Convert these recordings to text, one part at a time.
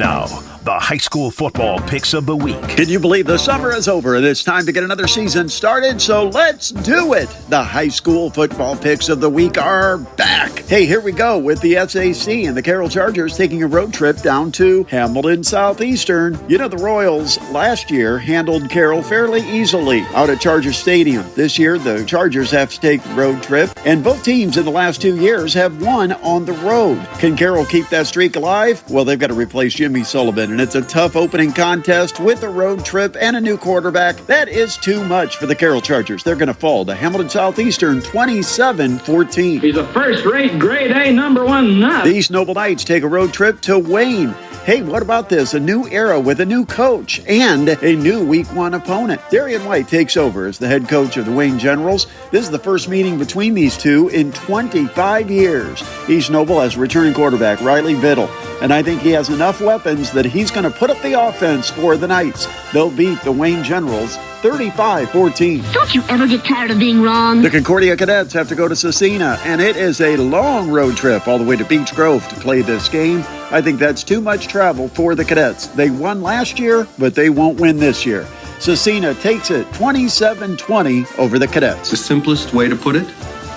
Now, the high school football picks of the week. Can you believe the summer is over and it's time to get another season started? So let's do it. The high school football picks of the week are back. Hey, here we go with the SAC and the Carroll Chargers taking a road trip down to Hamilton Southeastern. You know, the Royals last year handled Carroll fairly easily out at Chargers Stadium. This year, the Chargers have to take the road trip, and both teams in the last 2 years have won on the road. Can Carroll keep that streak alive? Well, they've got to replace Jimmy Sullivan, and it's a tough opening contest with a road trip and a new quarterback. That is too much for the Carroll Chargers. They're going to fall to Hamilton Southeastern 27-14. He's a first-rate grade A #1 nut. These Noble Knights take a road trip to Wayne. Hey, what about this? A new era with a new coach and a new Week 1 opponent. Darian White takes over as the head coach of the Wayne Generals. This is the first meeting between these two in 25 years. East Noble has returning quarterback Riley Biddle, and I think he has enough weapons that he's going to put up the offense for the Knights. They'll beat the Wayne Generals 35-14. Don't you ever get tired of being wrong? The Concordia Cadets have to go to Cecina, and it is a long road trip all the way to Beech Grove to play this game. I think that's too much travel for the Cadets. They won last year, but they won't win this year. Cecina takes it 27-20 over the Cadets. The simplest way to put it,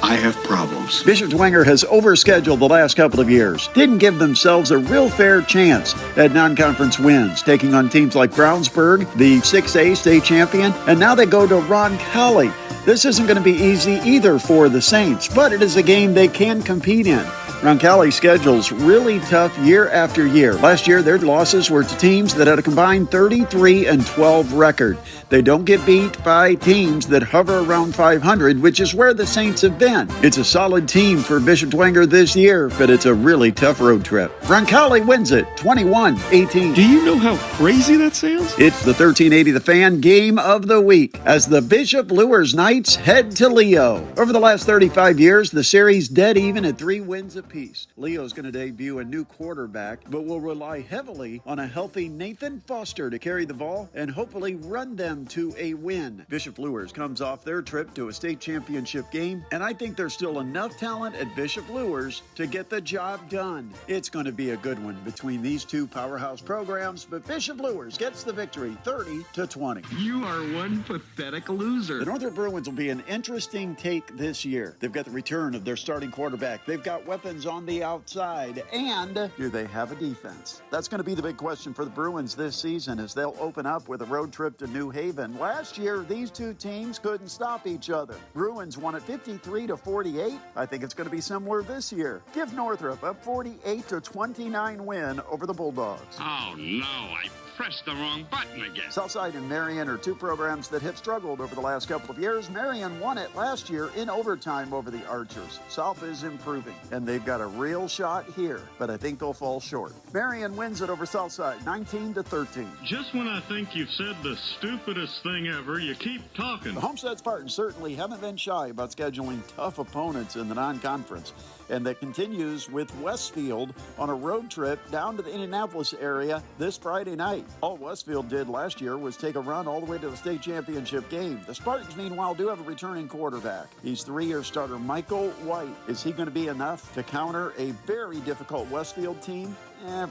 I have problems. Bishop Dwenger has overscheduled the last couple of years. Didn't give themselves a real fair chance at non-conference wins, taking on teams like Brownsburg, the 6A state champion, and now they go to Roncalli. This isn't going to be easy either for the Saints, but it is a game they can compete in. Roncalli schedule's really tough year after year. Last year, their losses were to teams that had a combined 33-12 record. They don't get beat by teams that hover around 500, which is where the Saints have been. It's a solid team for Bishop Dwenger this year, but it's a really tough road trip. Roncalli wins it 21-18. Do you know how crazy that sounds? It's the 1380 The Fan Game of the Week as the Bishop Lures Knights head to Leo. Over the last 35 years, the series dead even at 3 wins apiece. Leo's going to debut a new quarterback, but will rely heavily on a healthy Nathan Foster to carry the ball and hopefully run them to a win. Bishop Lures comes off their trip to a state championship game, and I think there's still enough talent at Bishop Lures to get the job done. It's going to be a good one between these two powerhouse programs, but Bishop Lures gets the victory 30-20. You are one pathetic loser. The Northrop Bruins will be an interesting take this year. They've got the return of their starting quarterback. They've got weapons on the outside, and do they have a defense? That's going to be the big question for the Bruins this season as they'll open up with a road trip to New Haven. Last year, these two teams couldn't stop each other. Bruins won it 53-48. I think it's going to be similar this year. Give Northrop a 48-29 win over the Bulldogs. Oh, no, I pressed the wrong button again. Southside and Marion are two programs that have struggled over the last couple of years. Marion won it last year in overtime over the Archers. South is improving, and they've got a real shot here, but I think they'll fall short. Marion wins it over Southside, 19-13. Just when I think you've said the stupidest thing ever, you keep talking. The Homestead Spartans certainly haven't been shy about scheduling tough opponents in the non-conference. And that continues with Westfield on a road trip down to the Indianapolis area this Friday night. All Westfield did last year was take a run all the way to the state championship game. The Spartans, meanwhile, do have a returning quarterback. He's 3-year starter Michael White. Is he going to be enough to counter a very difficult Westfield team?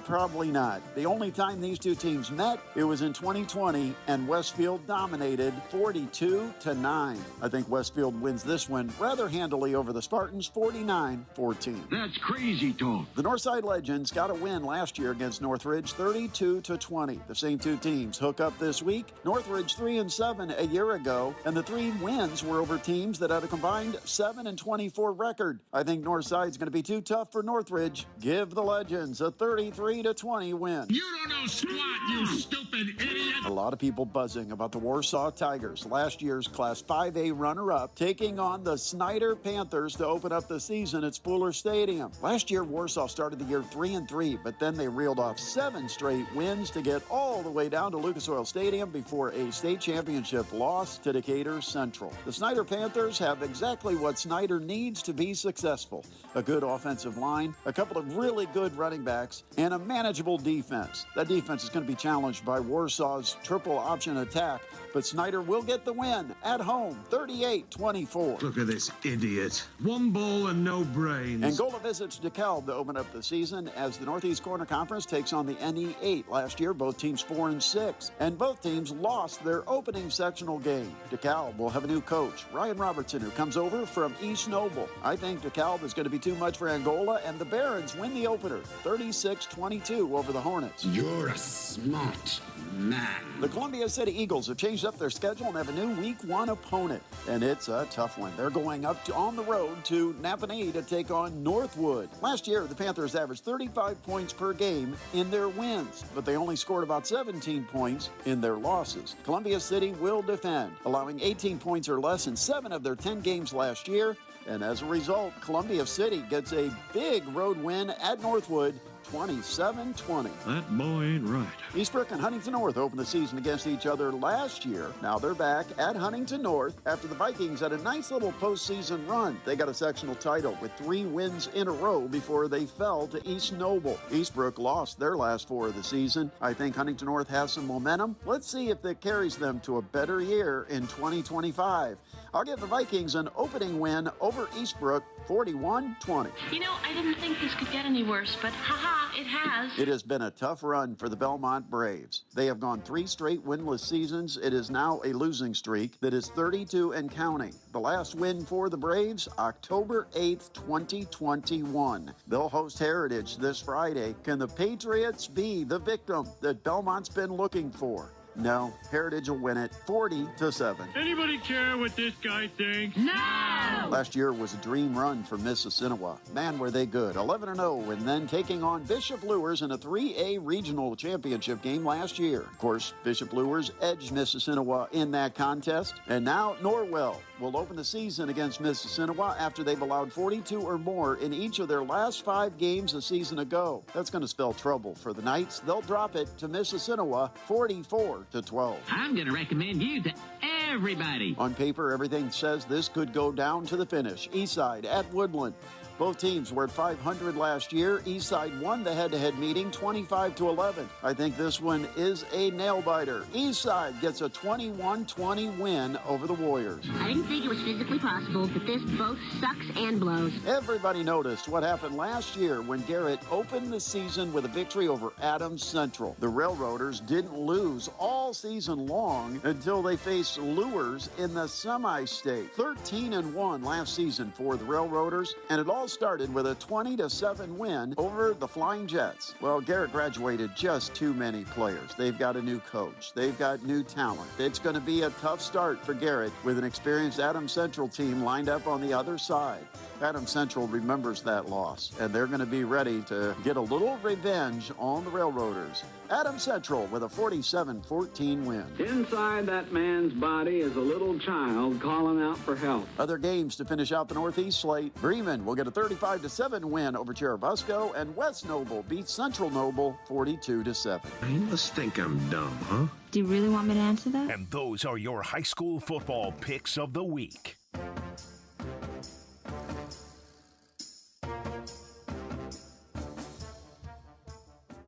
Probably not. The only time these two teams met, it was in 2020, and Westfield dominated 42-9. I think Westfield wins this one rather handily over the Spartans, 49-14. That's crazy talk. The Northside Legends got a win last year against Northridge, 32-20. The same two teams hook up this week. Northridge 3-7 a year ago, and the 3 wins were over teams that had a combined 7-24 record. I think Northside's going to be too tough for Northridge. Give the Legends a 33-20 win. You don't know squat, you stupid idiot. A lot of people buzzing about the Warsaw Tigers, last year's Class 5A runner-up, taking on the Snyder Panthers to open up the season at Spooler Stadium. Last year, Warsaw started the year 3-3, but then they reeled off 7 straight wins to get all the way down to Lucas Oil Stadium before a state championship loss to Decatur Central. The Snyder Panthers have exactly what Snyder needs to be successful. A good offensive line, a couple of really good running backs, and a manageable defense. That defense is going to be challenged by Warsaw's triple option attack, but Snyder will get the win at home, 38-24. Look at this idiot. One ball and no brains. Angola visits DeKalb to open up the season as the Northeast Corner Conference takes on the NE8. Last year, both teams 4-6, and both teams lost their opening sectional game. DeKalb will have a new coach, Ryan Robertson, who comes over from East Noble. I think DeKalb is going to be too much for Angola, and the Barons win the opener, 36-22 over the Hornets. You're a smart man. The Columbia City Eagles have changed up their schedule and have a new Week 1 opponent, and it's a tough one. They're going up on the road to Napanee to take on Northwood. Last year, the Panthers averaged 35 points per game in their wins, but they only scored about 17 points in their losses. Columbia City will defend, allowing 18 points or less in 7 of their 10 games last year, and as a result, Columbia City gets a big road win at Northwood, 27-20. That boy ain't right. Eastbrook and Huntington North opened the season against each other last year. Now they're back at Huntington North after the Vikings had a nice little postseason run. They got a sectional title with 3 wins in a row before they fell to East Noble. Eastbrook lost their last 4 of the season. I think Huntington North has some momentum. Let's see if that carries them to a better year in 2025. I'll give the Vikings an opening win over Eastbrook, 41-20. You know, I didn't think this could get any worse, but haha, it has. It has been a tough run for the Belmont Braves. They have gone 3 straight winless seasons. It is now a losing streak that is 32 and counting. The last win for the Braves, October 8th, 2021. They'll host Heritage this Friday. Can the Patriots be the victim that Belmont's been looking for? No, Heritage will win it 40-7. Anybody care what this guy thinks? No! Last year was a dream run for Mississinawa. Man, were they good. 11-0, and then taking on Bishop Luers in a 3A regional championship game last year. Of course, Bishop Luers edged Mississinawa in that contest. And now Norwell will open the season against Mississinawa after they've allowed 42 or more in each of their last 5 games a season ago. That's going to spell trouble for the Knights. They'll drop it to Mississinawa 44-12. I'm going to recommend you to everybody. On paper, everything says this could go down to the finish. Eastside at Woodland. Both teams were at 500 last year. Eastside won the head-to-head meeting 25-11. I think this one is a nail-biter. Eastside gets a 21-20 win over the Warriors. I didn't think it was physically possible, but this both sucks and blows. Everybody noticed what happened last year when Garrett opened the season with a victory over Adams Central. The Railroaders didn't lose all season long until they faced Luers in the semi-state. 13-1 last season for the Railroaders, and it all started with a 20-7 win over the Flying Jets. Well, Garrett graduated just too many players. They've got a new coach. They've got new talent. It's going to be a tough start for Garrett with an experienced Adams Central team lined up on the other side. Adams Central remembers that loss, and they're going to be ready to get a little revenge on the Railroaders. Adams Central with a 47-14 win. Inside that man's body is a little child calling out for help. Other games to finish out the Northeast slate. Bremen will get a 35-7 win over Cherubusco, and West Noble beats Central Noble 42-7. You must think I'm dumb, huh? Do you really want me to answer that? And those are your high school football picks of the week.